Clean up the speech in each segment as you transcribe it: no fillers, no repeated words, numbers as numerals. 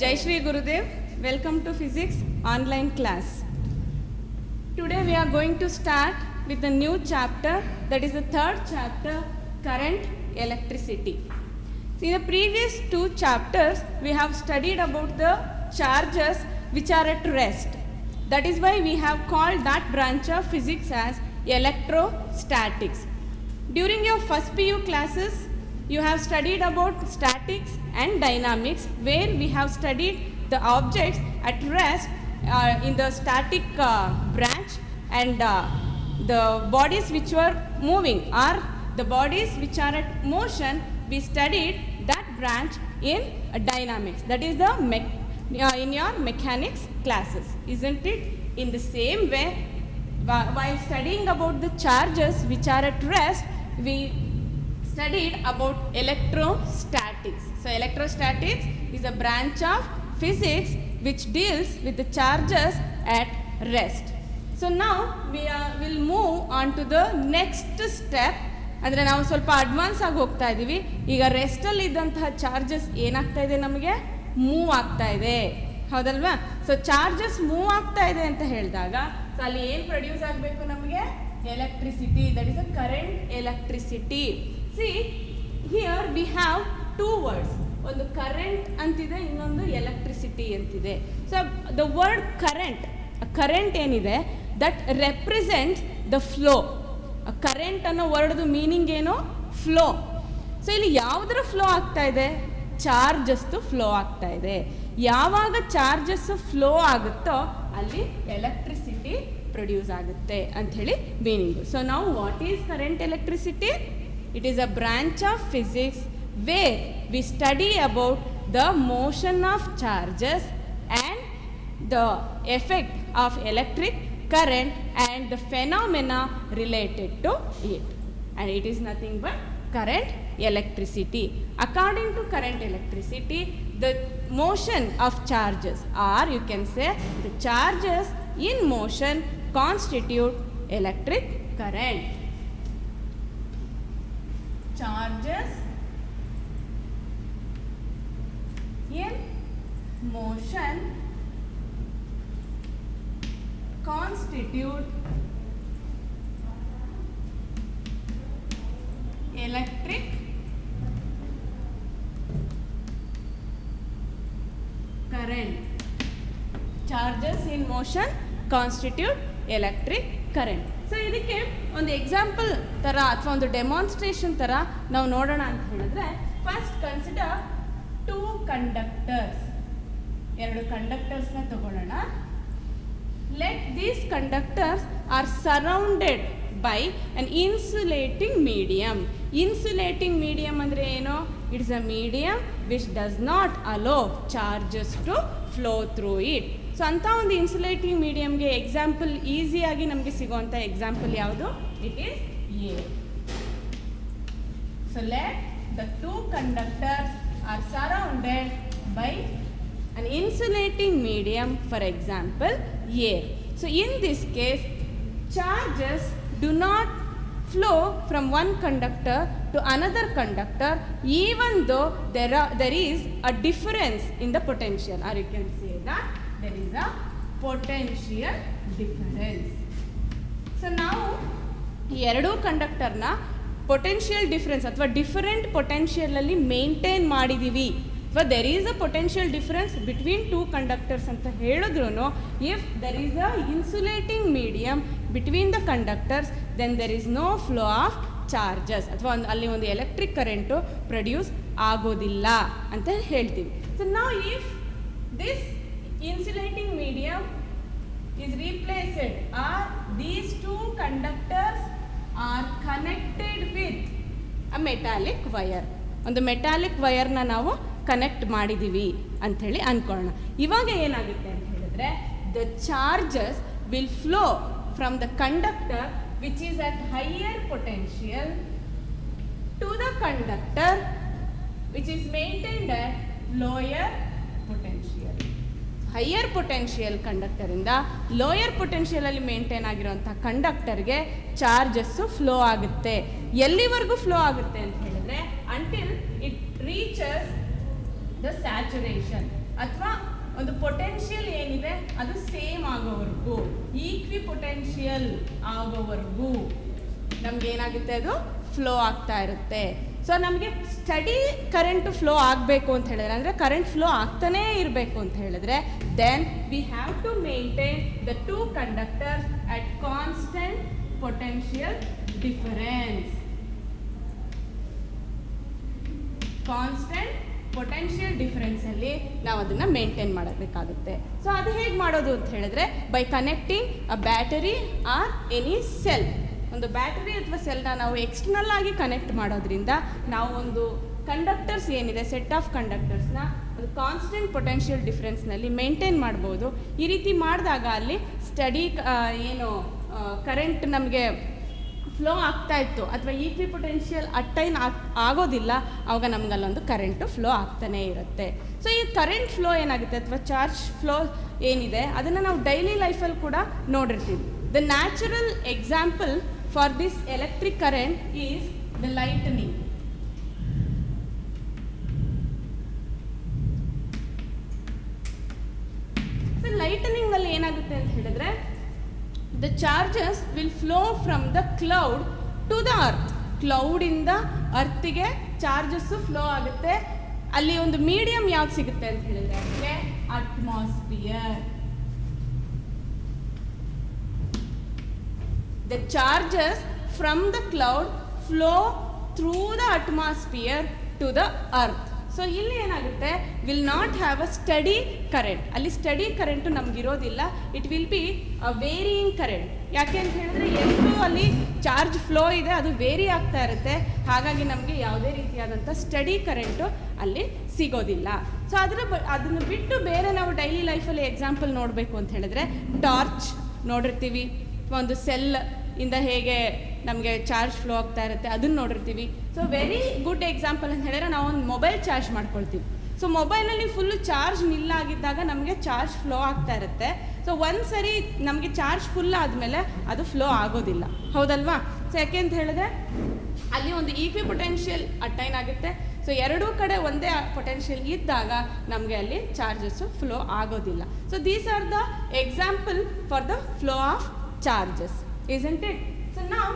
Jai Shri Gurudev, welcome to Physics online class. Today we are going to start with a new chapter, that is the third chapter, current electricity. In the previous two chapters we have studied about the charges which are at rest. That is why we have called that branch of physics as electrostatics. During your first PU classes you have studied about statics and dynamics, where we have studied the objects at rest in the static branch, and the bodies which were moving or the bodies which are at motion, we studied that branch in dynamics. That is the in your mechanics classes, isn't it? In the same way, while studying about the charges which are at rest, we studied about electrostatics. So electrostatics is a branch of physics which deals with the charges at rest. So now we will move on to the next step. ಅಂದರೆ ನಾವು ಸ್ವಲ್ಪ advance ಆಗಿ ಹೋಗ್ತಾ ಇದ್ದೀವಿ. ಈಗ ರೆಸ್ಟಲ್ಲಿ ಇದ್ದಂತಹ charges ಏನಾಗ್ತಾ ಇದೆ, ನಮಗೆ ಮೂವ್ ಆಗ್ತಾ ಇದೆ, ಹೌದಲ್ವಾ? ಸೊ ಚಾರ್ಜಸ್ ಮೂವ್ ಆಗ್ತಾ ಇದೆ ಅಂತ ಹೇಳಿದಾಗ ಸೊ ಅಲ್ಲಿ ಏನು ಪ್ರೊಡ್ಯೂಸ್ ಆಗಬೇಕು ನಮಗೆ? Electricity, that is a current electricity. See here we have two words, ಒಂದು ಕರೆಂಟ್ ಅಂತಿದೆ, ಇನ್ನೊಂದು ಎಲೆಕ್ಟ್ರಿಸಿಟಿ ಅಂತಿದೆ. ಸೊ ದ ವರ್ಡ್ ಕರೆಂಟ್ ಏನಿದೆ, that represents the flow. Current ಅನ್ನೋ ವರ್ಡ್ದು ಮೀನಿಂಗ್ ಏನು? ಫ್ಲೋ. ಸೊ ಇಲ್ಲಿ ಯಾವುದರ ಫ್ಲೋ ಆಗ್ತಾ ಇದೆ? ಚಾರ್ಜಸ್ದು ಫ್ಲೋ ಆಗ್ತಾ ಇದೆ. ಯಾವಾಗ ಚಾರ್ಜಸ್ ಫ್ಲೋ ಆಗುತ್ತೋ ಅಲ್ಲಿ ಎಲೆಕ್ಟ್ರಿಸಿಟಿ ಪ್ರೊಡ್ಯೂಸ್ ಆಗುತ್ತೆ ಅಂಥೇಳಿ ಮೀನಿಂಗು. ಸೊ ನಾವು what is current electricity? It is a branch of physics where we study about the motion of charges and the effect of electric current and the phenomena related to it. And it is nothing but current electricity. According to current electricity, the motion of charges, or you can say the charges in motion, constitute electric current. Charges in motion constitute electric current. Charges in motion constitute electric current. So ಇದಕ್ಕೆ ಒಂದು example ಥರ ಅಥವಾ ಒಂದು demonstration ಥರ ನಾವು ನೋಡೋಣ ಅಂತ ಹೇಳಿದ್ರೆ, ಫಸ್ಟ್ ಕನ್ಸಿಡರ್ ಟೂ ಕಂಡಕ್ಟರ್ಸ್. ಎರಡು ಕಂಡಕ್ಟರ್ಸ್ನ ತಗೊಳ್ಳೋಣ. Let these conductors are surrounded by an insulating medium. Insulating medium ಅಂದರೆ ಏನು? It's a medium which does not allow charges to flow through it. So ಅಂಥ ಒಂದು ಇನ್ಸುಲೇಟಿಂಗ್ ಮೀಡಿಯಮ್ಗೆ ಎಕ್ಸಾಂಪಲ್ ಈಸಿಯಾಗಿ ನಮಗೆ ಸಿಗುವಂಥ ಎಕ್ಸಾಂಪಲ್ ಯಾವುದು? It is air. So let the two conductors are surrounded by an insulating medium, for example air. So in this case, charges do not flow from one conductor to another conductor, even though there is a difference in the potential, or you can say that there is a potential difference. So now ಎರಡು ಕಂಡಕ್ಟರ್ನ potential difference ಅಥವಾ different ಪೊಟೆನ್ಷಿಯಲಲ್ಲಿ maintain ಮಾಡಿದ್ದೀವಿ, ಅಥವಾ there is a potential difference between two conductors ಅಂತ ಹೇಳಿದ್ರು, if there is a insulating medium between the conductors, then there is no flow of charges, ಅಥವಾ ಅಲ್ಲಿ ಒಂದು ಎಲೆಕ್ಟ್ರಿಕ್ ಕರೆಂಟು ಪ್ರೊಡ್ಯೂಸ್ ಆಗೋದಿಲ್ಲ ಅಂತ ಹೇಳ್ತೀವಿ. So now if this insulating medium is replaced, or these two conductors are connected with a metallic wire, ಒಂದು metallic ವೈರ್ನ ನಾವು connect ಮಾಡಿದ್ದೀವಿ ಅಂಥೇಳಿ ಅಂದ್ಕೊಳ್ಳೋಣ. ಇವಾಗ ಏನಾಗುತ್ತೆ ಅಂತ ಹೇಳಿದ್ರೆ, the charges will flow from the conductor which is at higher potential to the conductor which is maintained at lower potential. Higher potential ಕಂಡಕ್ಟರಿಂದ ಲೋಯರ್ ಪೊಟೆನ್ಷಿಯಲಲ್ಲಿ ಮೇಂಟೈನ್ ಆಗಿರುವಂಥ ಕಂಡಕ್ಟರ್ಗೆ ಚಾರ್ಜಸ್ಸು ಫ್ಲೋ ಆಗುತ್ತೆ. ಎಲ್ಲಿವರೆಗೂ ಫ್ಲೋ ಆಗುತ್ತೆ ಅಂತ ಹೇಳಿದ್ರೆ, until it reaches the saturation. ಅಥವಾ ಒಂದು ಪೊಟೆನ್ಷಿಯಲ್ ಏನಿದೆ ಅದು ಸೇಮ್ ಆಗೋವರೆಗೂ, ಈಕ್ವಿ ಪೊಟೆನ್ಷಿಯಲ್ ಆಗೋವರೆಗೂ ನಮ್ಗೆ ಏನಾಗುತ್ತೆ, ಅದು ಫ್ಲೋ ಆಗ್ತಾ ಇರುತ್ತೆ. ಸೊ ನಮಗೆ ಸ್ಟಡಿ ಕರೆಂಟ್ ಫ್ಲೋ ಆಗಬೇಕು ಅಂತ ಹೇಳಿದ್ರೆ, ಅಂದರೆ ಕರೆಂಟ್ ಫ್ಲೋ ಆಗ್ತಾನೇ ಇರಬೇಕು ಅಂತ ಹೇಳಿದ್ರೆ, then we have to maintain the two conductors at constant potential difference. Constant potential ಡಿಫರೆನ್ಸಲ್ಲಿ ನಾವು ಅದನ್ನು ಮೇಂಟೈನ್ ಮಾಡಬೇಕಾಗುತ್ತೆ. ಸೊ ಅದು ಹೇಗೆ ಮಾಡೋದು ಅಂತ ಹೇಳಿದ್ರೆ, by connecting a battery R any cell. ಒಂದು ಬ್ಯಾಟರಿ ಅಥವಾ ಸೆಲ್ನ ನಾವು ಎಕ್ಸ್ಟರ್ನಲ್ ಆಗಿ ಕನೆಕ್ಟ್ ಮಾಡೋದ್ರಿಂದ ನಾವು ಒಂದು ಕಂಡಕ್ಟರ್ಸ್ ಏನಿದೆ, ಸೆಟ್ ಆಫ್ ಕಂಡಕ್ಟರ್ಸ್ನ ಒಂದು ಕಾನ್ಸ್ಟೆಂಟ್ ಪೊಟೆನ್ಷಿಯಲ್ ಡಿಫರೆನ್ಸ್ನಲ್ಲಿ ಮೇಂಟೈನ್ ಮಾಡ್ಬೋದು. ಈ ರೀತಿ ಮಾಡಿದಾಗ ಅಲ್ಲಿ ಸ್ಟಡಿ ಏನು ಕರೆಂಟ್ ನಮಗೆ ಫ್ಲೋ ಆಗ್ತಾ ಇತ್ತು ಅಥವಾ ಈಕ್ವಿ ಪೊಟೆನ್ಷಿಯಲ್ ಅಟ್ಟೈನ್ ಆಗೋದಿಲ್ಲ, ಆವಾಗ ನಮಗಲ್ಲೊಂದು ಕರೆಂಟು ಫ್ಲೋ ಆಗ್ತಾನೇ ಇರುತ್ತೆ. ಸೊ ಈ ಕರೆಂಟ್ ಫ್ಲೋ ಏನಾಗುತ್ತೆ ಅಥವಾ ಚಾರ್ಜ್ ಫ್ಲೋ ಏನಿದೆ ಅದನ್ನು ನಾವು ಡೈಲಿ ಲೈಫಲ್ಲಿ ಕೂಡ ನೋಡಿರ್ತೀವಿ. The natural example for this electric current is the lightning. So ಲೈಟನಿಂಗಲ್ಲಿ ಏನಾಗುತ್ತೆ ಅಂತ ಹೇಳಿದ್ರೆ, the charges will flow from the cloud to the earth. ಕ್ಲೌಡಿಂದ ಅರ್ತಿಗೆ ಚಾರ್ಜಸ್ಸು ಫ್ಲೋ ಆಗುತ್ತೆ. ಅಲ್ಲಿ ಒಂದು ಮೀಡಿಯಂ ಯಾವ್ದು ಸಿಗುತ್ತೆ ಅಂತ ಹೇಳಿದ್ರೆ ಅದಕ್ಕೆ atmosphere. The charges from the cloud flow through the atmosphere to the earth. So ಇಲ್ಲಿ ಏನಾಗುತ್ತೆ, will not have a steady current. ಅಲ್ಲಿ ಸ್ಟಡಿ ಕರೆಂಟು ನಮಗಿರೋದಿಲ್ಲ, it will be a varying current. ಯಾಕೆ ಅಂತ ಹೇಳಿದ್ರೆ ಎಷ್ಟು ಅಲ್ಲಿ ಚಾರ್ಜ್ ಫ್ಲೋ ಇದೆ ಅದು ವೇರಿ ಆಗ್ತಾ ಇರುತ್ತೆ, ಹಾಗಾಗಿ ನಮಗೆ ಯಾವುದೇ ರೀತಿಯಾದಂಥ ಸ್ಟಡಿ ಕರೆಂಟು ಅಲ್ಲಿ ಸಿಗೋದಿಲ್ಲ. ಸೊ ಅದನ್ನು ಬಿಟ್ಟು ಬೇರೆ ನಾವು ಡೈಲಿ ಲೈಫಲ್ಲಿ ಎಕ್ಸಾಂಪಲ್ ನೋಡಬೇಕು ಅಂತ ಹೇಳಿದ್ರೆ, ಟಾರ್ಚ್ ನೋಡಿರ್ತೀವಿ, ಒಂದು ಸೆಲ್ ಇಂದ ಹೇಗೆ ನಮಗೆ ಚಾರ್ಜ್ ಫ್ಲೋ ಆಗ್ತಾ ಇರುತ್ತೆ ಅದನ್ನು ನೋಡಿರ್ತೀವಿ. ಸೊ ವೆರಿ ಗುಡ್ ಎಕ್ಸಾಂಪಲ್ ಅಂತ ಹೇಳಿದ್ರೆ, ನಾವು ಒಂದು ಮೊಬೈಲ್ ಚಾರ್ಜ್ ಮಾಡ್ಕೊಳ್ತೀವಿ. ಸೊ ಮೊಬೈಲಲ್ಲಿ ಫುಲ್ಲು ಚಾರ್ಜ್ ನಿಲ್ಲಾಗಿದ್ದಾಗ ನಮಗೆ ಚಾರ್ಜ್ ಫ್ಲೋ ಆಗ್ತಾ ಇರುತ್ತೆ. ಸೊ ಒಂದು ಸರಿ ನಮಗೆ ಚಾರ್ಜ್ ಫುಲ್ ಆದಮೇಲೆ ಅದು ಫ್ಲೋ ಆಗೋದಿಲ್ಲ, ಹೌದಲ್ವಾ? ಸೊ ಯಾಕೆ ಅಂತ ಹೇಳಿದ್ರೆ ಅಲ್ಲಿ ಒಂದು ಈಕ್ವಿ ಪೊಟೆನ್ಷಿಯಲ್ ಅಟೈನ್ ಆಗುತ್ತೆ. ಸೊ ಎರಡೂ ಕಡೆ ಒಂದೇ ಪೊಟೆನ್ಷಿಯಲ್ ಇದ್ದಾಗ ನಮಗೆ ಅಲ್ಲಿ ಚಾರ್ಜಸ್ಸು ಫ್ಲೋ ಆಗೋದಿಲ್ಲ. So these are the example for the flow of charges, isn't it? So now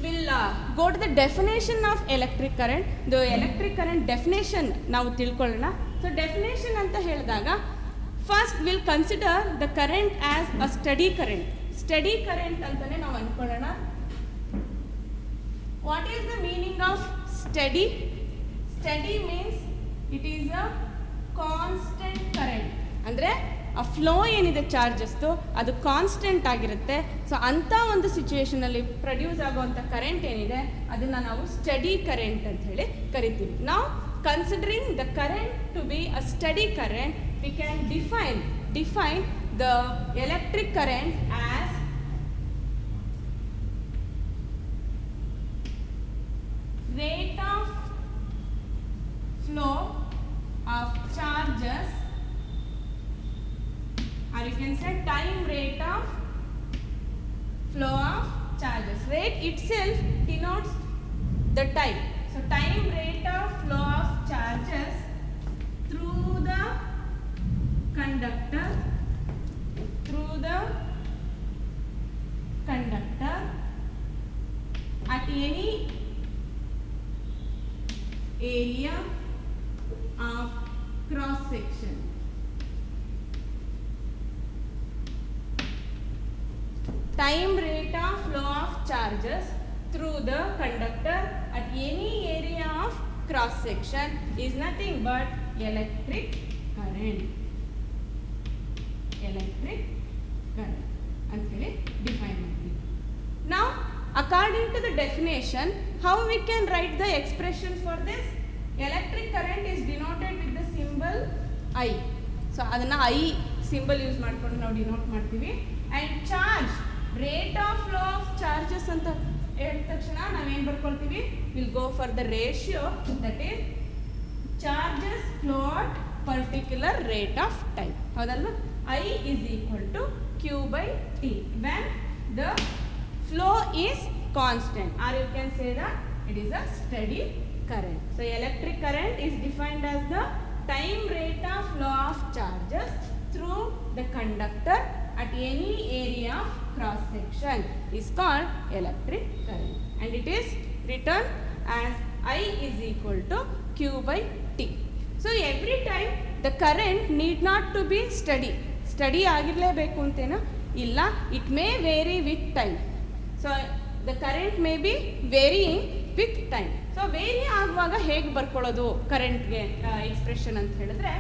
we'll go to the definition of electric current. The electric current definition ನಾವು ತಿಳ್ಕೊಳ್ಳೋಣ. So definition ಅಂತ ಹೇಳಿದಾಗ, first we'll consider the current as a steady current. Steady current ಅಂತಾನೆ ನಾವು ಅನ್ಕೊಳ್ಳೋಣ. What is the meaning of steady? Steady means it is a constant current. ಅಂದರೆ ಆ flow ಏನಿದೆ ಚಾರ್ಜಸ್ದು ಅದು ಕಾನ್ಸ್ಟೆಂಟ್ ಆಗಿರುತ್ತೆ. ಸೊ ಅಂಥ ಒಂದು ಸಿಚುವೇಶನಲ್ಲಿ ಪ್ರೊಡ್ಯೂಸ್ ಆಗುವಂಥ ಕರೆಂಟ್ ಏನಿದೆ ಅದನ್ನು ನಾವು ಸ್ಟಡಿ ಕರೆಂಟ್ ಅಂತ ಹೇಳಿ ಕರಿತೀವಿ. ನಾವು considering the current to be a steady current, we can define the electric current as rate of flow of charges, or you can say time rate of flow of charges. Rate itself denotes the time. So time rate of flow of charges through the conductor at any area of cross section. Time rate of flow of charges through the conductor at any area of cross section is nothing but electric current. Electric current ಅಂತ ಹೇಳಿ define ಮಾಡ್ತೀವಿ. Now according to the definition, how we can write the expression for this? Electric current is denoted with the symbol I. So ಅದನ್ನ I symbol use ಮಾಡ್ಕೊಂಡು ನಾವು denote ಮಾಡ್ತೀವಿ. And charge, rate of flow of charges ಅಂತ ಹೇಳಿದ ತಕ್ಷಣ ನಾವೇನು ಬರ್ಕೊಳ್ತೀವಿ, will go for the ratio that is charges flow at particular rate of time, ಹೌದಲ್ವಾ? I is equal to Q by T when the flow is constant, or you can say that it is a steady current. So electric current is defined as the time rate of flow of charges through the conductor at any area of cross section is called electric current, and it is written as I is equal to Q by T. So every time the current need not to be steady ಆಗಿರಲೇಬೇಕು ಅಂತೇನೋ ಇಲ್ಲ, it may vary with time. So the current may be varying with time. So vary ಆಗುವಾಗ ಹೇಗೆ ಬರ್ಕೊಳ್ಳೋದು ಕರೆಂಟ್ಗೆ expression ಅಂತ ಹೇಳಿದ್ರೆ,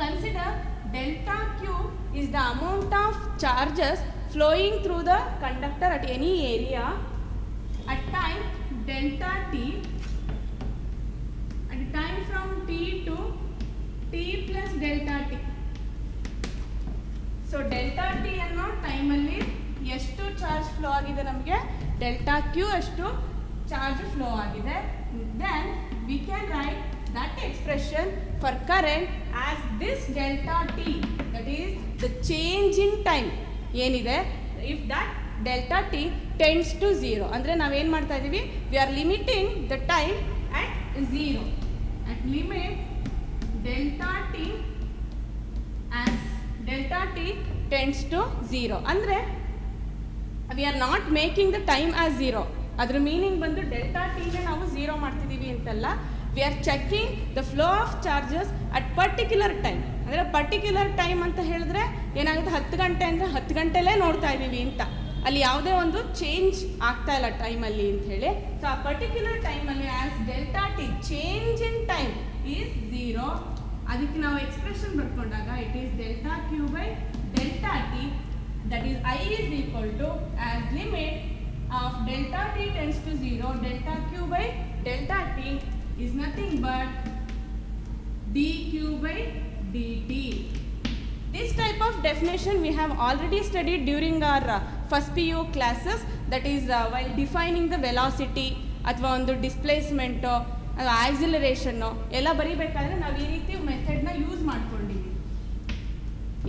consider delta q is the amount of charges flowing through the conductor at any area at time delta t, at time from t to t plus delta t. So delta t ಅನ್ನೋ ಟೈಮಲ್ಲಿ ಎಷ್ಟು charge flow ಆಗಿದೆ ನಮಗೆ, delta q ಅಷ್ಟು charge flow ಆಗಿದೆ. Then we can write that expression for current as this delta t, that is the change in time ಏನಿದೆ, if that delta t tends to 0 ಅಂದರೆ ನಾವೇನು ಮಾಡ್ತಾ ಇದ್ದೀವಿ, we are limiting the time at 0, at limit delta t as delta t tends to 0 ಅಂದರೆ we are not making the time as 0. ಅದ್ರ meaning ಬಂದು delta ಟಿಗೆ ನಾವು 0 ಮಾಡ್ತಿದ್ದೀವಿ ಅಂತಲ್ಲ, we are checking the flow of charges at particular time. ಅಂದರೆ particular time ಅಂತ ಹೇಳಿದ್ರೆ ಏನಾಗುತ್ತೆ, 10 ಗಂಟೆ ಅಂದರೆ 10 ಗಂಟೆಲೇ ನೋಡ್ತಾ ಇದ್ದೀವಿ ಅಂತ, ಅಲ್ಲಿ ಯಾವುದೇ ಒಂದು ಚೇಂಜ್ ಆಗ್ತಾ ಇಲ್ಲ ಟೈಮಲ್ಲಿ ಅಂತ ಹೇಳಿ. ಸೊ ಆ ಪರ್ಟಿಕ್ಯುಲರ್ ಟೈಮಲ್ಲಿ as delta T change in time is 0, ಅದಕ್ಕೆ ನಾವು ಎಕ್ಸ್ಪ್ರೆಷನ್ ಬರ್ಕೊಂಡಾಗ it is delta Q by delta T, that is I is equal to as limit of delta t tends to 0, delta q by delta t is nothing but dq by dt. This type of definition we have already studied during our first PU classes, that is while defining the velocity ಅಥವಾ ಒಂದು displacement acceleration ಎಲ್ಲ ಬರೀಬೇಕಾದ್ರೆ ನಾವು ಈ ರೀತಿ ಮೆಥಡ್ನ use ಮಾಡ್ಕೊಂಡಿದ್ದೀವಿ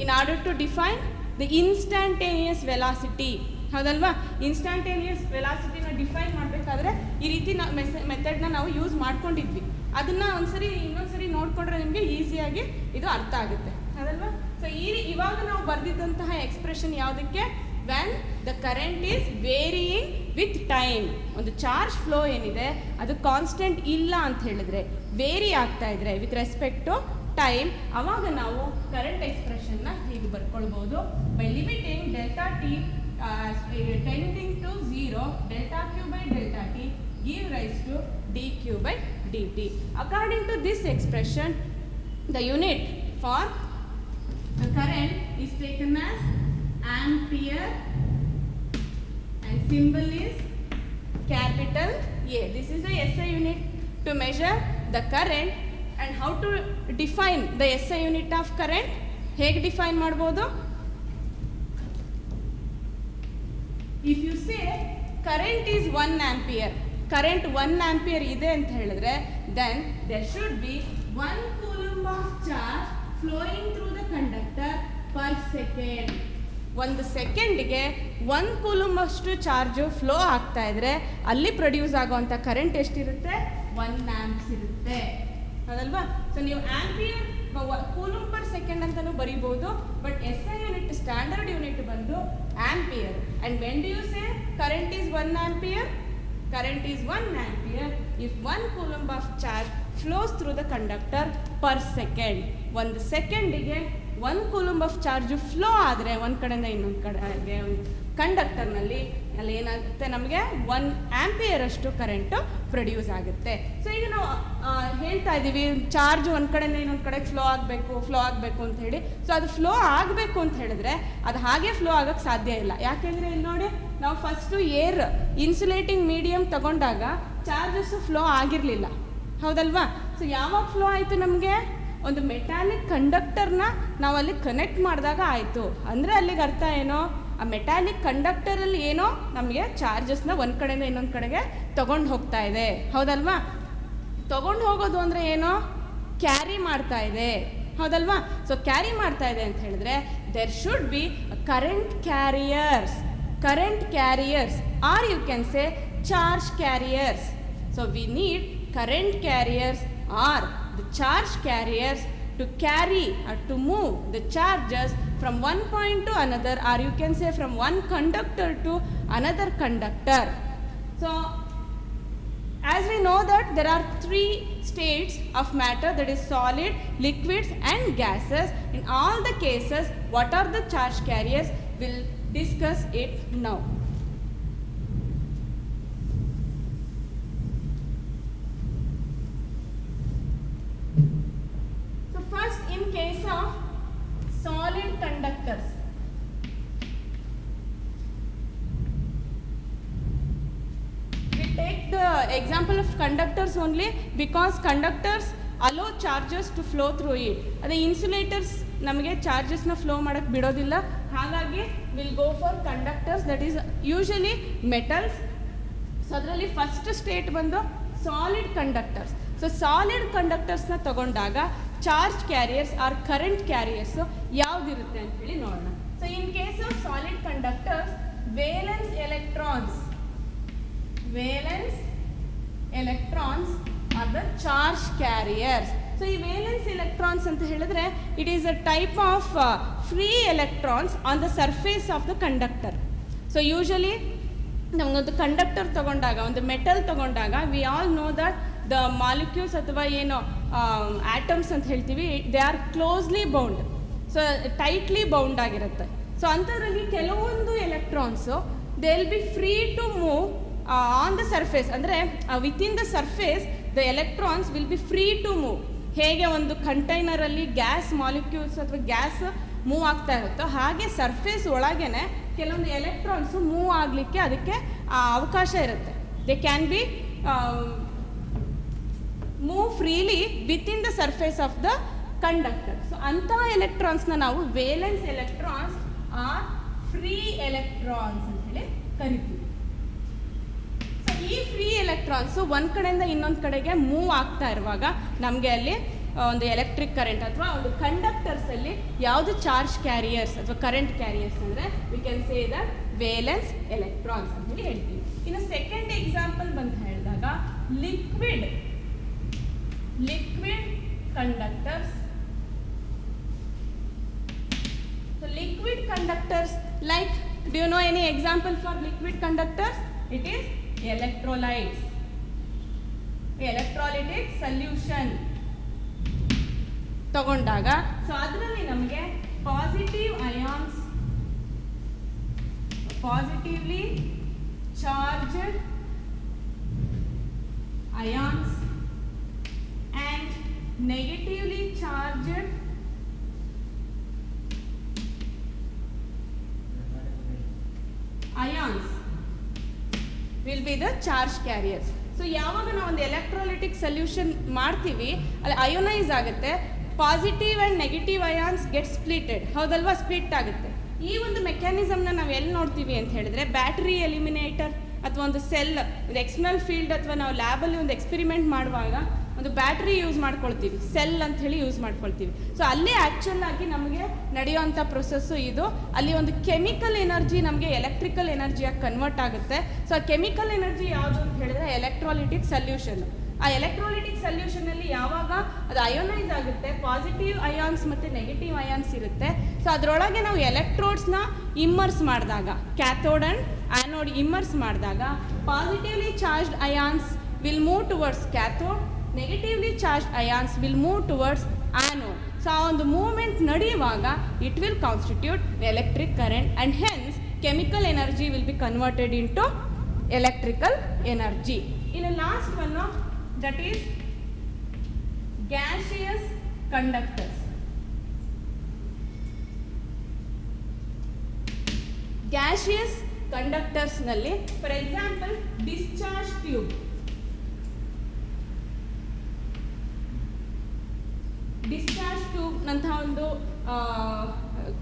in order to define the instantaneous velocity. ಹೌದಲ್ವಾ, instantaneous ವೆಲಾಸಿಟಿನ ಡಿಫೈನ್ ಮಾಡಬೇಕಾದ್ರೆ ಈ ರೀತಿ ಮೆಥಡ್ನ ನಾವು ಯೂಸ್ ಮಾಡ್ಕೊಂಡಿದ್ವಿ. ಅದನ್ನು ಇನ್ನೊಂದ್ಸರಿ ನೋಡಿಕೊಂಡ್ರೆ ನಿಮಗೆ ಈಸಿಯಾಗಿ ಇದು ಅರ್ಥ ಆಗುತ್ತೆ, ಹೌದಲ್ವಾ. ಸೊ ಇವಾಗ ನಾವು ಬರೆದಿದ್ದಂತಹ ಎಕ್ಸ್ಪ್ರೆಷನ್ ಯಾವುದಕ್ಕೆ, when the current is varying with time. ಒಂದು ಚಾರ್ಜ್ ಫ್ಲೋ ಏನಿದೆ ಅದು ಕಾನ್ಸ್ಟೆಂಟ್ ಇಲ್ಲ ಅಂತ ಹೇಳಿದ್ರೆ, ವೇರಿ ಆಗ್ತಾ ಇದ್ರೆ ವಿತ್ ರೆಸ್ಪೆಕ್ಟ್ ಟು ಟೈಮ್, ಅವಾಗ ನಾವು ಕರೆಂಟ್ ಎಕ್ಸ್ಪ್ರೆಷನ್ನ ಹೀಗೆ ಬರ್ಕೊಳ್ಬೋದು. By limiting delta T tending to 0, delta q by delta t give rise to dq by dt. According to this expression, the unit for the current is taken as ampere and symbol is capital A. This is the SI unit to measure the current. And how to define the SI unit of current? ಹೇಗೆ define ಮಾಡ್ಬೋದು? If you say current is 1 ampere, current 1 ampere ಇದೆ ಅಂತ ಹೇಳಿದ್ರೆ, then there should be 1 coulomb of charge flowing through the conductor per second. ಒಂದು ಸೆಕೆಂಡಿಗೆ 1 coulomb ಅಷ್ಟು charge flow ಆಗ್ತಾ ಇದ್ರೆ ಅಲ್ಲಿ ಪ್ರೊಡ್ಯೂಸ್ ಆಗುವಂಥ ಕರೆಂಟ್ ಎಷ್ಟಿರುತ್ತೆ, 1 ಆಂಪ್ಸ್ ಇರುತ್ತೆ, ಹೌದಲ್ವಾ. ಸೊ ನೀವು ಆಂಪಿಯರ್ ಕೂಲಂಬ್ ಪರ್ ಸೆಕೆಂಡ್ ಅಂತಲೂ ಬರೀಬೋದು, but S I unit standard unit ಬಂದು ampere. And when do you say current is 1 ampere? Current is 1 ampere if 1 coulomb of charge flows through the conductor per second. ಒಂದು ಸೆಕೆಂಡಿಗೆ 1 coulomb of charge flow ಆದರೆ ಒಂದು ಕಡೆಯಿಂದ ಇನ್ನೊಂದು ಕಡೆಗೆ ಕಂಡಕ್ಟರ್ನಲ್ಲಿ ಅಲ್ಲಿ ಏನಾಗುತ್ತೆ, ನಮಗೆ 1 ಆಂಪಿಯರ್ ಅಷ್ಟು ಕರೆಂಟು ಪ್ರೊಡ್ಯೂಸ್ ಆಗುತ್ತೆ. ಸೊ ಈಗ ನಾವು ಹೇಳ್ತಾ ಇದ್ದೀವಿ ಚಾರ್ಜ್ ಒಂದು ಕಡೆಯಿಂದ ಇನ್ನೊಂದು ಕಡೆಗೆ ಫ್ಲೋ ಆಗಬೇಕು ಅಂತ ಹೇಳಿ. ಸೊ ಅದು ಫ್ಲೋ ಆಗಬೇಕು ಅಂತ ಹೇಳಿದ್ರೆ ಅದು ಹಾಗೆ ಫ್ಲೋ ಆಗೋಕ್ಕೆ ಸಾಧ್ಯ ಇಲ್ಲ. ಯಾಕೆಂದರೆ ಇಲ್ಲಿ ನೋಡಿ, ನಾವು ಫಸ್ಟು ಏರ್ ಇನ್ಸುಲೇಟಿಂಗ್ ಮೀಡಿಯಮ್ ತಗೊಂಡಾಗ ಚಾರ್ಜಸ್ಸು ಫ್ಲೋ ಆಗಿರಲಿಲ್ಲ, ಹೌದಲ್ವಾ. ಸೊ ಯಾವಾಗ ಫ್ಲೋ ಆಯಿತು, ನಮಗೆ ಒಂದು ಮೆಟಾಲಿಕ್ ಕಂಡಕ್ಟರ್ನ ನಾವಲ್ಲಿ ಕನೆಕ್ಟ್ ಮಾಡಿದಾಗ ಆಯಿತು. ಅಂದರೆ ಅಲ್ಲಿಗೆ ಅರ್ಥ ಏನೋ, ಆ ಮೆಟಾಲಿಕ್ ಕಂಡಕ್ಟರಲ್ಲಿ ಏನೋ ನಮಗೆ ಚಾರ್ಜಸ್ನ ಒಂದು ಕಡೆಯಿಂದ ಇನ್ನೊಂದು ಕಡೆಗೆ ತೊಗೊಂಡು ಹೋಗ್ತಾ ಇದೆ, ಹೌದಲ್ವಾ. ತೊಗೊಂಡು ಹೋಗೋದು ಅಂದರೆ ಏನೋ, ಕ್ಯಾರಿ ಮಾಡ್ತಾ ಇದೆ, ಹೌದಲ್ವಾ. ಸೊ ಕ್ಯಾರಿ ಮಾಡ್ತಾ ಇದೆ ಅಂತ ಹೇಳಿದ್ರೆ there should be current carriers or you can say charge carriers. So we need current carriers or the charge carriers to carry or to move the charges from one point to another, or you can say from one conductor to another conductor. So as we know that there are three states of matter, that is solid, liquids and gases. In all the cases, what are the charge carriers? We'll discuss it now. So first, in case of solid conductors, take the example of conductors only because conductors allow charges to flow through it. ಅದೇ insulators ನಮಗೆ ಚಾರ್ಜಸ್ನ flow ಮಾಡೋಕ್ಕೆ ಬಿಡೋದಿಲ್ಲ. ಹಾಗಾಗಿ will go for conductors, that is usually metals. So ಅದರಲ್ಲಿ first state ಬಂದು solid conductors. So solid ಕಂಡಕ್ಟರ್ಸ್ನ ತಗೊಂಡಾಗ charge carriers R current ಕ್ಯಾರಿಯರ್ಸು ಯಾವುದಿರುತ್ತೆ ಅಂತೇಳಿ ನೋಡೋಣ. So in case of solid conductors, valence electrons are the charge carriers. So ಈ valence electrons ಅಂತ ಹೇಳಿದ್ರೆ it is a type of free electrons on the surface of the conductor. So usually ನಮಗೊಂದು conductor ತಗೊಂಡಾಗ, ಒಂದು metal ತಗೊಂಡಾಗ, we all know that the molecules ಅಥವಾ ಏನು atoms ಅಂತ ಹೇಳ್ತೀವಿ, they are closely bound. So tightly bound ಆಗಿರುತ್ತೆ. So ಅಂಥದ್ರಲ್ಲಿ ಕೆಲವೊಂದು electrons they will be free to move on the surface. ಅಂದರೆ within the surface the electrons will be free to move. ಹೇಗೆ ಒಂದು ಕಂಟೈನರಲ್ಲಿ ಗ್ಯಾಸ್ ಮಾಲಿಕ್ಯೂಲ್ಸ್ ಅಥವಾ ಗ್ಯಾಸ್ ಮೂವ್ ಆಗ್ತಾ ಇರುತ್ತೋ ಹಾಗೆ ಸರ್ಫೇಸ್ ಒಳಗೇನೆ ಕೆಲವೊಂದು ಎಲೆಕ್ಟ್ರಾನ್ಸು ಮೂವ್ ಆಗಲಿಕ್ಕೆ ಅದಕ್ಕೆ ಅವಕಾಶ ಇರುತ್ತೆ. They can be move freely within the surface of the conductor. So ಅಂತಹ ಎಲೆಕ್ಟ್ರಾನ್ಸ್ನ ನಾವು valence electrons R free electrons ಅಂತ ಹೇಳಿ ಕರಿತೀವಿ. ಈ ಫ್ರೀ ಎಲೆಕ್ಟ್ರಾನ್ಸು ಒಂದು ಕಡೆಯಿಂದ ಇನ್ನೊಂದು ಕಡೆಗೆ ಮೂವ್ ಆಗ್ತಾ ಇರುವಾಗ ನಮಗೆ ಅಲ್ಲಿ ಒಂದು ಎಲೆಕ್ಟ್ರಿಕ್ ಕರೆಂಟ್ ಅಥವಾ ಒಂದು ಕಂಡಕ್ಟರ್ಸಲ್ಲಿ ಯಾವುದು ಚಾರ್ಜ್ ಕ್ಯಾರಿಯರ್ಸ್ ಅಥವಾ ಕರೆಂಟ್ ಕ್ಯಾರಿಯರ್ಸ್ ಅಂದರೆ we can say the valence electrons ಅಂತ ಹೇಳಿ ಹೇಳ್ತೀವಿ. ಇನ್ನು ಸೆಕೆಂಡ್ ಎಕ್ಸಾಂಪಲ್ ಬಂದು ಹೇಳಿದಾಗ liquid conductors. So liquid conductors, like do you know any example for liquid conductors? It is electrolytes, electrolytic solution ತಗೊಂಡಾಗ so ಅದರಲ್ಲಿ ನಮಗೆ positive ions, positively charged ions and negatively charged ions will be the charge carriers. So ಯಾವಾಗ ನಾವು ಒಂದು electrolytic solution ಮಾಡ್ತೀವಿ ಅಲ್ಲಿ ಅಯೋನೈಸ್ ಆಗುತ್ತೆ, positive and negative ions get splitted, ಹೌದಲ್ವಾ? ಸ್ಪ್ಲಿಟ್ ಆಗುತ್ತೆ. ಈ ಒಂದು ಮೆಕ್ಯಾನಿಸಮ್ನ ನಾವು ಎಲ್ಲಿ ನೋಡ್ತೀವಿ ಅಂತ ಹೇಳಿದ್ರೆ ಬ್ಯಾಟ್ರಿ ಎಲಿಮಿನೇಟರ್ ಅಥವಾ ಒಂದು ಸೆಲ್, ಒಂದು ಎಕ್ಸ್ಟರ್ನಲ್ ಫೀಲ್ಡ್ ಅಥವಾ ನಾವು ಲ್ಯಾಬಲ್ಲಿ ಒಂದು ಎಕ್ಸ್ಪೆರಿಮೆಂಟ್ ಮಾಡುವಾಗ ಒಂದು ಬ್ಯಾಟ್ರಿ ಯೂಸ್ ಮಾಡ್ಕೊಳ್ತೀವಿ, ಸೆಲ್ ಅಂತ ಹೇಳಿ ಯೂಸ್ ಮಾಡ್ಕೊಳ್ತೀವಿ. ಸೊ ಅಲ್ಲಿ ಆ್ಯಕ್ಚುಲ್ ಆಗಿ ನಮಗೆ ನಡೆಯುವಂಥ ಪ್ರೊಸೆಸ್ಸು ಇದು. ಅಲ್ಲಿ ಒಂದು ಕೆಮಿಕಲ್ ಎನರ್ಜಿ ನಮಗೆ ಎಲೆಕ್ಟ್ರಿಕಲ್ ಎನರ್ಜಿಯಾಗಿ ಕನ್ವರ್ಟ್ ಆಗುತ್ತೆ. ಸೊ ಆ ಕೆಮಿಕಲ್ ಎನರ್ಜಿ ಯಾವುದು ಅಂತ ಹೇಳಿದ್ರೆ ಎಲೆಕ್ಟ್ರೋಲಿಟಿಕ್ ಸೊಲ್ಯೂಷನ್. ಆ ಎಲೆಕ್ಟ್ರೋಲಿಟಿಕ್ ಸೊಲ್ಯೂಷನಲ್ಲಿ ಯಾವಾಗ ಅದು ಅಯೋನೈಸ್ ಆಗುತ್ತೆ, ಪಾಸಿಟಿವ್ ಅಯಾನ್ಸ್ ಮತ್ತು ನೆಗೆಟಿವ್ ಅಯಾನ್ಸ್ ಇರುತ್ತೆ. ಸೊ ಅದರೊಳಗೆ ನಾವು ಎಲೆಕ್ಟ್ರೋಡ್ಸ್ನ ಇಮ್ಮರ್ಸ್ ಮಾಡಿದಾಗ, ಕ್ಯಾಥೋಡ್ ಆ್ಯಂಡ್ ಆ್ಯನೋಡ್ ಇಮ್ಮರ್ಸ್ ಮಾಡಿದಾಗ positively charged ions will move towards cathode, negatively charged ions will move towards anode. So ಆ ಒಂದು ಮೂವ್ಮೆಂಟ್ ನಡೆಯುವಾಗ it will constitute electric current and hence chemical energy will be converted into electrical energy. ಇನ್ನು last one that is gaseous conductors. Gaseous conductors ನಲ್ಲಿ for example discharge tube. Discharge tube ನಂತಹ ಒಂದು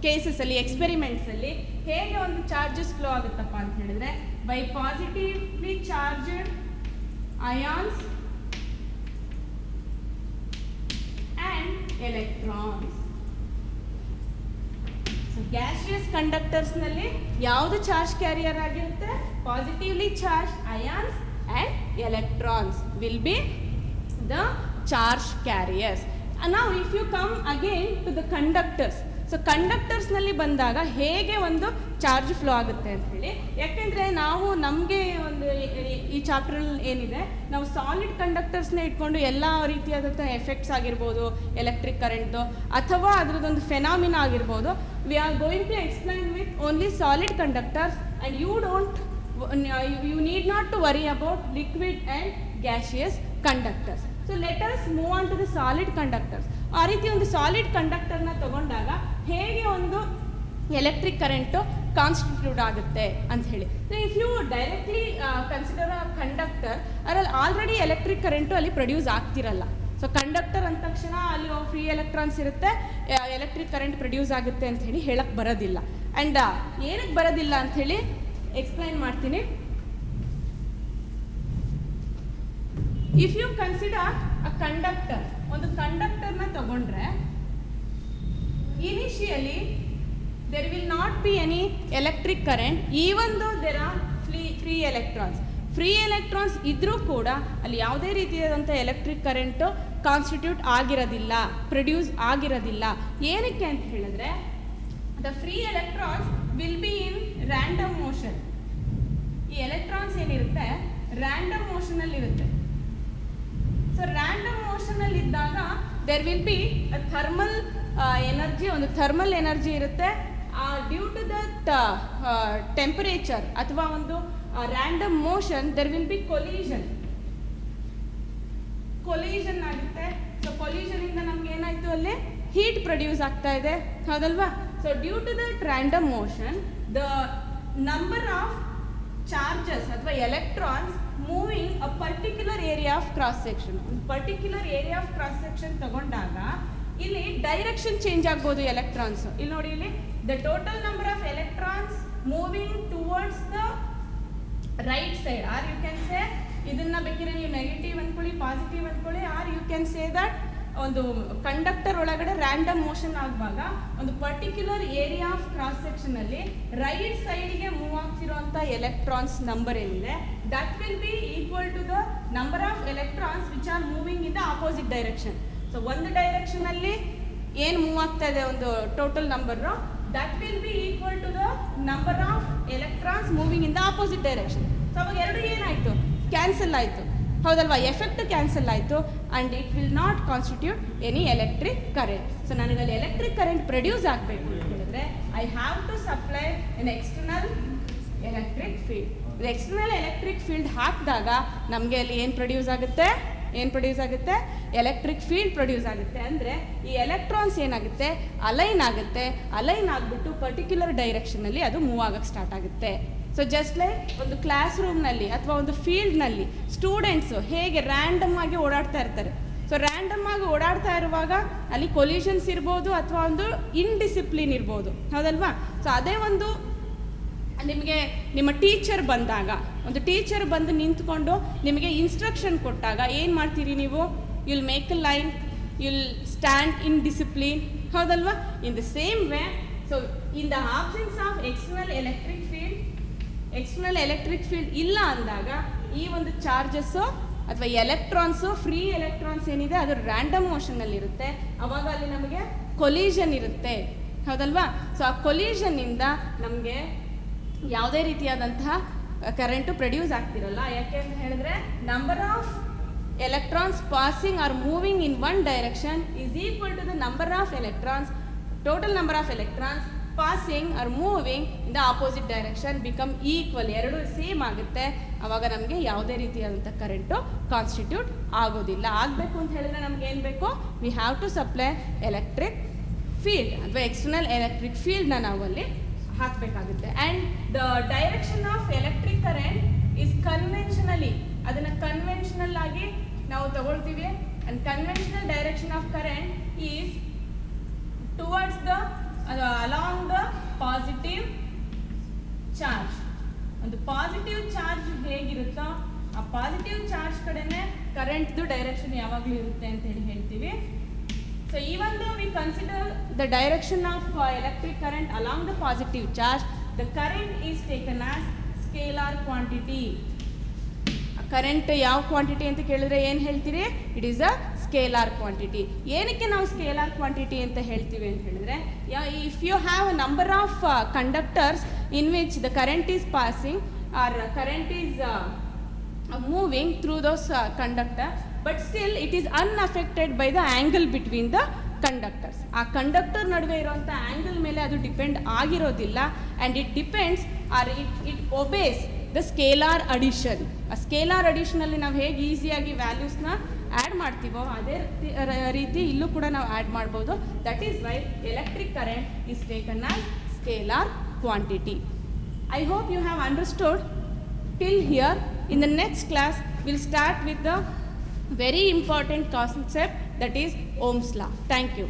ಕೇಸಸಲ್ಲಿ, ಎಕ್ಸ್ಪೆರಿಮೆಂಟ್ಸಲ್ಲಿ ಹೇಗೆ ಒಂದು charges flow ಆಗುತ್ತಪ್ಪ ಅಂತ ಹೇಳಿದ್ರೆ by positively charged ions and electrons. So gaseous conductors ನಲ್ಲಿ ಯಾವುದು ಚಾರ್ಜ್ ಕ್ಯಾರಿಯರ್ ಆಗಿರುತ್ತೆ? Positively charge ions and electrons will be the charge carriers. And now if you come again to the conductors, so ಕಂಡಕ್ಟರ್ಸ್ನಲ್ಲಿ ಬಂದಾಗ ಹೇಗೆ ಒಂದು charge flow ಆಗುತ್ತೆ ಅಂತ ಹೇಳಿ, ಯಾಕೆಂದರೆ ನಾವು ನಮಗೆ ಒಂದು ಈ ಚಾಪ್ಟ್ರಲ್ಲಿ ಏನಿದೆ, ನಾವು ಸಾಲಿಡ್ ಕಂಡಕ್ಟರ್ಸ್ನೇ ಇಟ್ಕೊಂಡು ಎಲ್ಲ ರೀತಿಯಾದಂಥ ಎಫೆಕ್ಟ್ಸ್ ಆಗಿರ್ಬೋದು, ಎಲೆಕ್ಟ್ರಿಕ್ ಕರೆಂಟು ಅಥವಾ ಅದರದ್ದೊಂದು ಫೆನಾಮಿನಾ ಆಗಿರ್ಬೋದು, we are going to explain with only solid conductors and you need not to worry about liquid and gaseous conductors. So let us move on to the solid conductors. ಆ ರೀತಿ ಒಂದು solid ಕಂಡಕ್ಟರ್ನ ತಗೊಂಡಾಗ ಹೇಗೆ ಒಂದು electric current constitute ಆಗುತ್ತೆ ಅಂತ ಹೇಳಿ. If you directly consider a conductor, ಅದರಲ್ಲಿ ಆಲ್ರೆಡಿ ಎಲೆಕ್ಟ್ರಿಕ್ ಕರೆಂಟು ಅಲ್ಲಿ ಪ್ರೊಡ್ಯೂಸ್ ಆಗ್ತಿರಲ್ಲ. ಸೊ ಕಂಡಕ್ಟರ್ ಅಂದ ತಕ್ಷಣ ಅಲ್ಲಿ ಫ್ರೀ ಎಲೆಕ್ಟ್ರಾನ್ಸ್ ಇರುತ್ತೆ, ಎಲೆಕ್ಟ್ರಿಕ್ ಕರೆಂಟ್ ಪ್ರೊಡ್ಯೂಸ್ ಆಗುತ್ತೆ ಅಂತ ಹೇಳಿ ಹೇಳಕ್ಕೆ ಬರೋದಿಲ್ಲ. ಆ್ಯಂಡ್ ಏನಕ್ಕೆ ಬರೋದಿಲ್ಲ ಅಂಥೇಳಿ ಎಕ್ಸ್ಪ್ಲೈನ್ ಮಾಡ್ತೀನಿ. If you consider a conductor, ಒಂದು ಕಂಡಕ್ಟರ್ನ ತಗೊಂಡ್ರೆ initially there will not be any electric current even though there are free electrons. Free electrons ಇದ್ರೂ ಕೂಡ ಅಲ್ಲಿ ಯಾವುದೇ ರೀತಿಯಾದಂಥ ಎಲೆಕ್ಟ್ರಿಕ್ ಕರೆಂಟು ಕಾನ್ಸ್ಟಿಟ್ಯೂಟ್ ಆಗಿರೋದಿಲ್ಲ, ಪ್ರೊಡ್ಯೂಸ್ ಆಗಿರೋದಿಲ್ಲ. ಏನಕ್ಕೆ ಅಂತ ಹೇಳಿದ್ರೆ, the free electrons will be in random motion. ಈ ಎಲೆಕ್ಟ್ರಾನ್ಸ್ ಏನಿರುತ್ತೆ ರ್ಯಾಂಡಮ್ ಮೋಷನಲ್ಲಿರುತ್ತೆ. ಸೊ ರ್ಯಾಂಡಮ್ ಮೋಷನಲ್ಲಿ ಇದ್ದಾಗ there will be thermal energy, ಒಂದು ಥರ್ಮಲ್ ಎನರ್ಜಿ ಇರುತ್ತೆ. ಡ್ಯೂ ಟು ದಟ್ ಟೆಂಪರೇಚರ್ ಅಥವಾ ಒಂದು random motion there will be collision ಆಗುತ್ತೆ. ಸೊ ಕೊಲೀಷನ್ ಇಂದ ನಮ್ಗೆ ಏನಾಯ್ತು, ಅಲ್ಲಿ ಹೀಟ್ ಪ್ರೊಡ್ಯೂಸ್ ಆಗ್ತಾ ಇದೆ, ಹೌದಲ್ವಾ? So due to that random motion the number of charges ಅಥವಾ electrons moving a particular area of cross section. ಒಂದು particular area of cross section ತಗೊಂಡಾಗ ಇಲ್ಲಿ ಡೈರೆಕ್ಷನ್ ಚೇಂಜ್ ಆಗ್ಬೋದು ಎಲೆಕ್ಟ್ರಾನ್ಸ್. ಇಲ್ಲಿ ನೋಡಿ, ಇಲ್ಲಿ the total number of electrons moving towards the right side, or you can say, ಇದನ್ನ ಬೇಕಿದ್ರೆ ನೀವು ನೆಗೆಟಿವ್ ಅಂದ್ಕೊಳ್ಳಿ, ಪಾಸಿಟಿವ್ ಅಂದ್ಕೊಳ್ಳಿ, or you can say that ಒಂದು ಕಂಡಕ್ಟರ್ ಒಳಗಡೆ ರ್ಯಾಂಡಮ್ ಮೋಷನ್ ಆಗುವಾಗ ಒಂದು particular area of cross section ಅಲ್ಲಿ ರೈಟ್ ಸೈಡ್ಗೆ ಮೂವ್ ಆಗ್ತಿರುವಂಥ ಎಲೆಕ್ಟ್ರಾನ್ಸ್ ನಂಬರ್ ಏನಿದೆ, that will be equal to the number of electrons which are moving in the opposite direction. So ಒಂದು direction ಅಲ್ಲಿ ಏನು ಮೂವ್ ಆಗ್ತಾ ಇದೆ ಒಂದು total number, that will be equal to the number of electrons moving in the opposite direction. So ಅವಾಗ ಎರಡು ಏನಾಯಿತು, cancel ಆಯಿತು, ಹೌದಲ್ವಾ? ಎಫೆಕ್ಟ್ ಕ್ಯಾನ್ಸಲ್ ಆಯಿತು and it will not constitute any electric current. So ನನಗಲ್ಲಿ ಎಲೆಕ್ಟ್ರಿಕ್ ಕರೆಂಟ್ ಪ್ರೊಡ್ಯೂಸ್ ಆಗಬೇಕು ಅಂತ ಹೇಳಿದ್ರೆ I have to supply an external electric field. External electric field ಹಾಕಿದಾಗ ನಮಗೆ ಅಲ್ಲಿ ಏನು ಪ್ರೊಡ್ಯೂಸ್ ಆಗುತ್ತೆ, ಎಲೆಕ್ಟ್ರಿಕ್ ಫೀಲ್ಡ್ ಪ್ರೊಡ್ಯೂಸ್ ಆಗುತ್ತೆ. ಅಂದರೆ ಈ ಎಲೆಕ್ಟ್ರಾನ್ಸ್ ಏನಾಗುತ್ತೆ, ಅಲೈನ್ ಆಗುತ್ತೆ, ಅಲೈನ್ ಆಗಿಬಿಟ್ಟು ಪರ್ಟಿಕ್ಯುಲರ್ ಡೈರೆಕ್ಷನಲ್ಲಿ ಅದು ಮೂವ್ ಆಗೋಕ್ಕೆ ಸ್ಟಾರ್ಟ್ ಆಗುತ್ತೆ. ಸೊ ಜಸ್ಟ್ ಲೈಕ್ ಒಂದು ಕ್ಲಾಸ್ ರೂಮ್ನಲ್ಲಿ ಅಥವಾ ಒಂದು ಫೀಲ್ಡ್ನಲ್ಲಿ ಸ್ಟೂಡೆಂಟ್ಸು ಹೇಗೆ ರ್ಯಾಂಡಮ್ ಆಗಿ ಓಡಾಡ್ತಾ ಇರ್ತಾರೆ. ಸೊ ರ್ಯಾಂಡಮ್ ಆಗಿ ಓಡಾಡ್ತಾ ಇರುವಾಗ ಅಲ್ಲಿ ಕೊಲ್ಯೂಷನ್ಸ್ ಇರ್ಬೋದು ಅಥವಾ ಒಂದು ಇನ್ಡಿಸಿಪ್ಲಿನ್ ಇರ್ಬೋದು, ಹೌದಲ್ವಾ? ಸೊ ಅದೇ ಒಂದು ನಿಮಗೆ ನಿಮ್ಮ ಟೀಚರ್ ಬಂದಾಗ, ಒಂದು ಟೀಚರ್ ಬಂದು ನಿಂತ್ಕೊಂಡು ನಿಮಗೆ ಇನ್ಸ್ಟ್ರಕ್ಷನ್ ಕೊಟ್ಟಾಗ ಏನು ಮಾಡ್ತೀರಿ ನೀವು? You'll make a line, you'll stand in discipline, ಹೌದಲ್ವಾ? In the same way, so in the absence of external electric field ಇಲ್ಲ ಅಂದಾಗ ಈ ಒಂದು ಚಾರ್ಜಸ್ಸು ಅಥವಾ ಎಲೆಕ್ಟ್ರಾನ್ಸು, ಫ್ರೀ ಎಲೆಕ್ಟ್ರಾನ್ಸ್ ಏನಿದೆ ಅದು ರ್ಯಾಂಡಮ್ ಮೋಷನ್ನಲ್ಲಿರುತ್ತೆ. ಅವಾಗ ಅಲ್ಲಿ ನಮಗೆ ಕೊಲೀಷನ್ ಇರುತ್ತೆ, ಹೌದಲ್ವಾ? ಸೊ ಆ ಕೊಲೀಷನ್ನಿಂದ ನಮಗೆ ಯಾವುದೇ ರೀತಿಯಾದಂತಹ ಕರೆಂಟು ಪ್ರೊಡ್ಯೂಸ್ ಆಗ್ತಿರಲ್ಲ. ಯಾಕೆ ಅಂತ ಹೇಳಿದ್ರೆ number of electrons passing or moving in one direction is equal to the number of electrons, total number of electrons passing or moving in the opposite direction become equal. ಎರಡು same ಆಗುತ್ತೆ. ಆವಾಗ ನಮಗೆ ಯಾವುದೇ ರೀತಿಯಾದಂಥ current constitute ಆಗೋದಿಲ್ಲ. ಆಗಬೇಕು ಅಂತ ಹೇಳಿದ್ರೆ ನಮ್ಗೆ ಏನು ಬೇಕು? We have to supply electric field ಅಥವಾ ಎಕ್ಸ್ಟರ್ನಲ್ ಎಲೆಕ್ಟ್ರಿಕ್ ಫೀಲ್ಡ್ನ ನಾವು ಅಲ್ಲಿ ಹಾಕಬೇಕಾಗುತ್ತೆ. And the direction of electric current is conventionally, ಅದನ್ನು ಕನ್ವೆನ್ಷನಲ್ ಆಗಿ ನಾವು ತಗೊಳ್ತೀವಿ. And conventional direction of current is towards the along the positive charge. ಒಂದು ಪಾಸಿಟಿವ್ ಚಾರ್ಜ್ ಹೇಗಿರುತ್ತೋ ಆ ಪಾಸಿಟಿವ್ ಚಾರ್ಜ್ ಕಡೆನೇ ಕರೆಂಟ್ದು ಡೈರೆಕ್ಷನ್ ಯಾವಾಗಲೂ ಇರುತ್ತೆ ಅಂತ ಹೇಳ್ತೀವಿ. So even though we consider the direction of electric current along the positive charge, the current is taken as scalar quantity. Current ಯಾವ quantity ಅಂತ ಕೇಳಿದ್ರೆ ಏನು ಹೇಳ್ತೀರಿ? It is a scalar quantity. ಏನಕ್ಕೆ ನಾವು ಸ್ಕೇಲಾರ್ ಕ್ವಾಂಟಿಟಿ ಅಂತ ಹೇಳ್ತೀವಿ ಅಂತ ಹೇಳಿದ್ರೆ, if you have a number of conductors in which the current is passing or current is moving through those conductor, but still it is unaffected by the angle between the conductors. ಆ conductor ನಡುವೆ ಇರುವಂಥ angle ಮೇಲೆ ಅದು depend ಆಗಿರೋದಿಲ್ಲ, and it depends or it obeys the scalar addition. ಆ scalar ಅಡಿಷನಲ್ಲಿ ನಾವು ಹೇಗೆ ಈಸಿಯಾಗಿ ವ್ಯಾಲ್ಯೂಸ್ನ ಆ್ಯಡ್ ಮಾಡ್ತೀವೋ ಅದೇ ರೀತಿ ಇಲ್ಲೂ ಕೂಡ ನಾವು ಆ್ಯಡ್ ಮಾಡ್ಬೋದು. That is why electric current is taken as scalar quantity. I hope you have understood till here. In the next class we'll start with the very important concept, that is Ohm's law. Thank you.